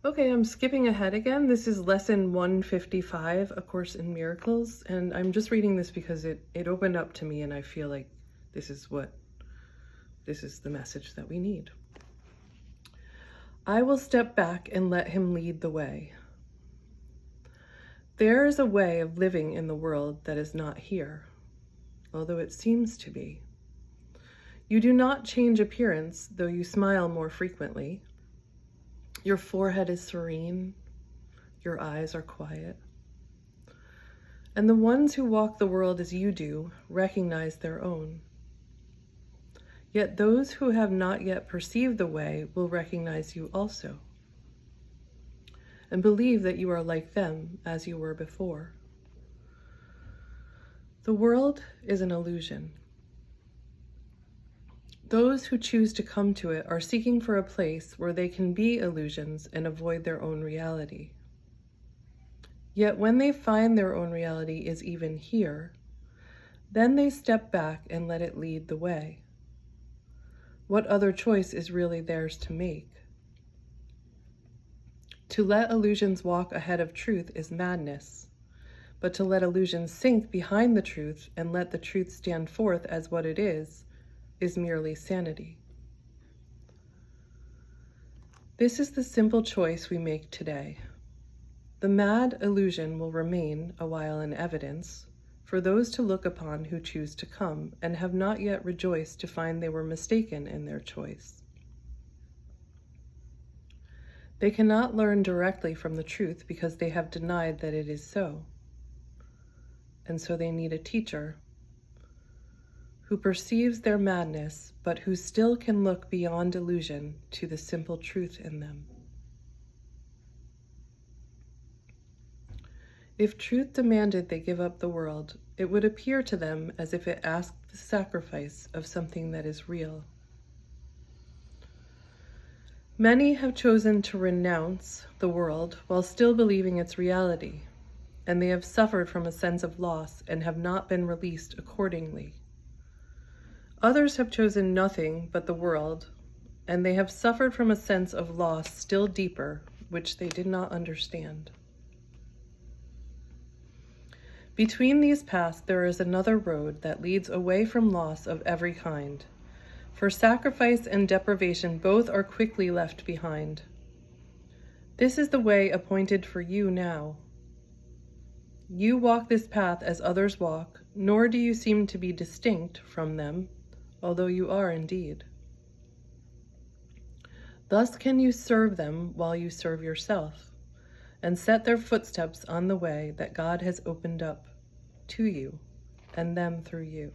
Okay, I'm skipping ahead again. This is lesson 155, A Course in Miracles, and I'm just reading this because it opened up to me and I feel like this is the message that we need. I will step back and let him lead the way. There is a way of living in the world that is not here, although it seems to be. You do not change appearance, though you smile more frequently. Your forehead is serene, your eyes are quiet. And the ones who walk the world as you do recognize their own. Yet those who have not yet perceived the way will recognize you also, and believe that you are like them as you were before. The world is an illusion. Those who choose to come to it are seeking for a place where they can be illusions and avoid their own reality. Yet when they find their own reality is even here, then they step back and let it lead the way. What other choice is really theirs to make? To let illusions walk ahead of truth is madness, but to let illusions sink behind the truth and let the truth stand forth as what it is merely sanity. This is the simple choice we make today. The mad illusion will remain a while in evidence for those to look upon who choose to come and have not yet rejoiced to find they were mistaken in their choice. They cannot learn directly from the truth because they have denied that it is so. And so they need a teacher who perceives their madness, but who still can look beyond illusion to the simple truth in them. If truth demanded they give up the world, it would appear to them as if it asked the sacrifice of something that is real. Many have chosen to renounce the world while still believing its reality, and they have suffered from a sense of loss and have not been released accordingly. Others have chosen nothing but the world, and they have suffered from a sense of loss still deeper, which they did not understand. Between these paths there is another road that leads away from loss of every kind, for sacrifice and deprivation both are quickly left behind. This is the way appointed for you now. You walk this path as others walk, nor do you seem to be distinct from them, although you are indeed. Thus can you serve them while you serve yourself, and set their footsteps on the way that God has opened up to you, and them through you.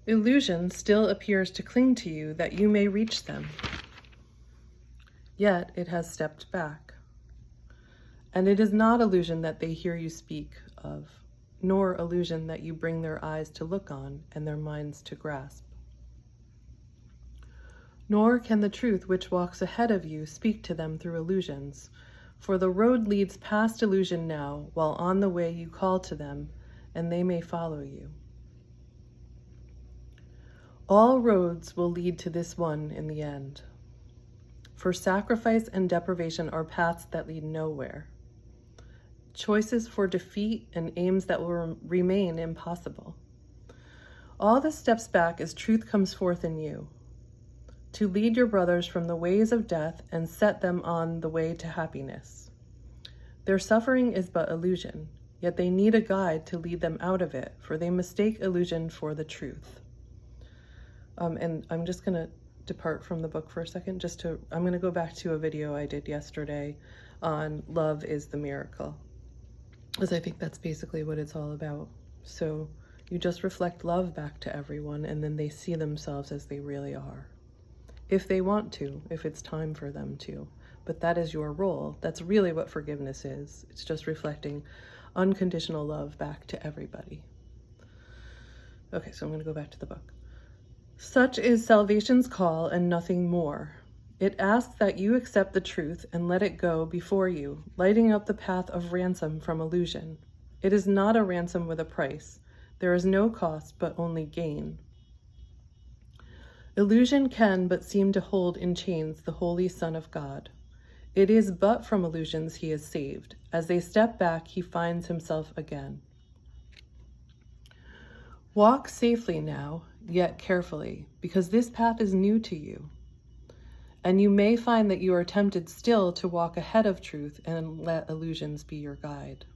Illusion still appears to cling to you that you may reach them, yet it has stepped back. And it is not illusion that they hear you speak of, nor illusion that you bring their eyes to look on and their minds to grasp. Nor can the truth which walks ahead of you speak to them through illusions, for the road leads past illusion now, while on the way you call to them, and they may follow you. All roads will lead to this one in the end, for sacrifice and deprivation are paths that lead nowhere. Choices for defeat and aims that will remain impossible. All the steps back as truth comes forth in you, to lead your brothers from the ways of death and set them on the way to happiness. Their suffering is but illusion, yet they need a guide to lead them out of it, for they mistake illusion for the truth. And I'm just gonna depart from the book for a second, I'm gonna go back to a video I did yesterday on love is the miracle, because I think that's basically what it's all about. So you just reflect love back to everyone, and then they see themselves as they really are. If they want to, if it's time for them to. But that is your role. That's really what forgiveness is. It's just reflecting unconditional love back to everybody. Okay, so I'm going to go back to the book. Such is salvation's call and nothing more. It asks that you accept the truth and let it go before you, lighting up the path of ransom from illusion. It is not a ransom with a price. There is no cost, but only gain. Illusion can but seem to hold in chains the Holy Son of God. It is but from illusions he is saved. As they step back, he finds himself again. Walk safely now, yet carefully, because this path is new to you. And you may find that you are tempted still to walk ahead of truth and let illusions be your guide.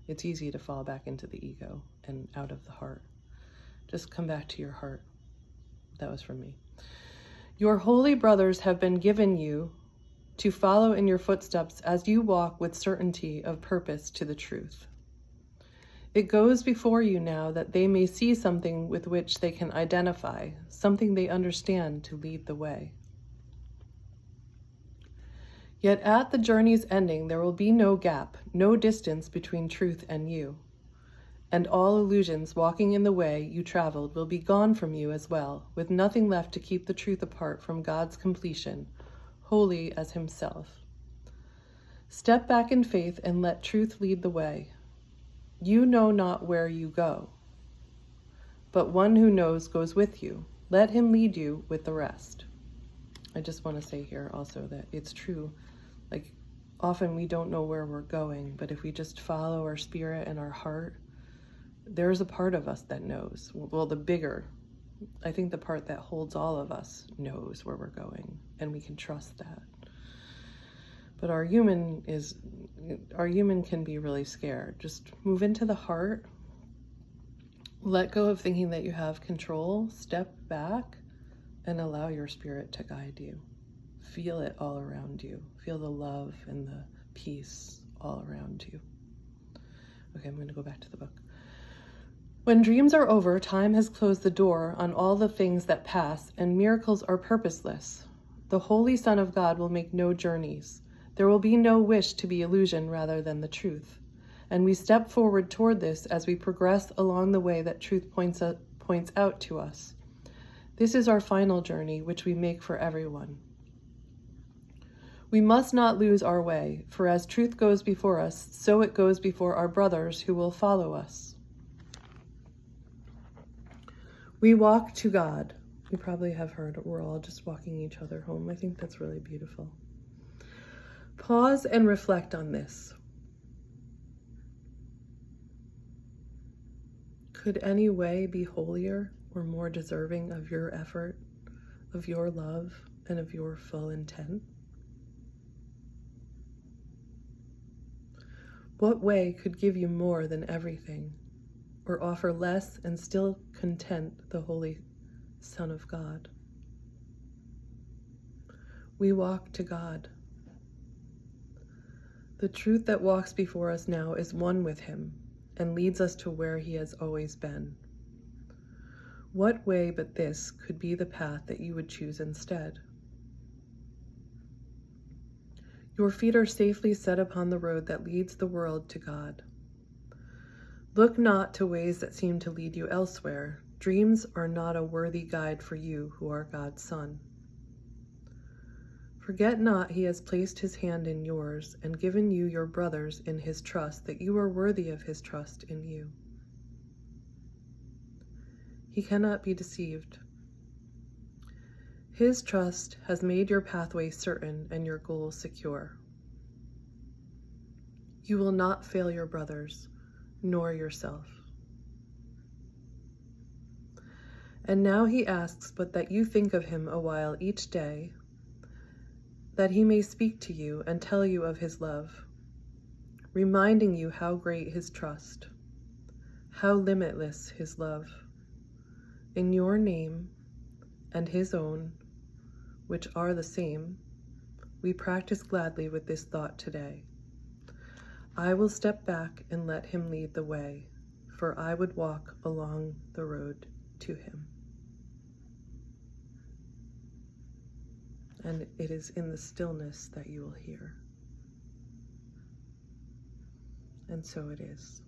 It's easy to fall back into the ego and out of the heart. Just come back to your heart. That was from me. Your holy brothers have been given you to follow in your footsteps as you walk with certainty of purpose to the truth. It goes before you now that they may see something with which they can identify, something they understand to lead the way. Yet at the journey's ending, there will be no gap, no distance between truth and you. And all illusions walking in the way you traveled will be gone from you as well, with nothing left to keep the truth apart from God's completion, holy as himself. Step back in faith and let truth lead the way. You know not where you go, but one who knows goes with you. Let him lead you with the rest. I just want to say here also that it's true. Like, often we don't know where we're going, but if we just follow our spirit and our heart, there's a part of us that knows. Well, I think the part that holds all of us knows where we're going, and we can trust that. But our human can be really scared. Just move into the heart. Let go of thinking that you have control. Step back and allow your spirit to guide you. Feel it all around you. Feel the love and the peace all around you. Okay, I'm going to go back to the book. When dreams are over, time has closed the door on all the things that pass, and miracles are purposeless. The Holy Son of God will make no journeys. There will be no wish to be illusion rather than the truth. And we step forward toward this as we progress along the way that truth points out to us. This is our final journey, which we make for everyone. We must not lose our way, for as truth goes before us, so it goes before our brothers who will follow us. We walk to God. You probably have heard we're all just walking each other home. I think that's really beautiful. Pause and reflect on this. Could any way be holier or more deserving of your effort, of your love, and of your full intent? What way could give you more than everything, or offer less and still content the Holy Son of God? We walk to God. The truth that walks before us now is one with him and leads us to where he has always been. What way but this could be the path that you would choose instead? Your feet are safely set upon the road that leads the world to God. Look not to ways that seem to lead you elsewhere. Dreams are not a worthy guide for you who are God's son. Forget not he has placed his hand in yours and given you your brothers in his trust, that you are worthy of his trust in you. He cannot be deceived. His trust has made your pathway certain and your goal secure. You will not fail your brothers, nor yourself. And now he asks but that you think of him a while each day, that he may speak to you and tell you of his love, reminding you how great his trust, how limitless his love. In your name and his own, which are the same, we practice gladly with this thought today. I will step back and let him lead the way, for I would walk along the road to him. And it is in the stillness that you will hear. And so it is.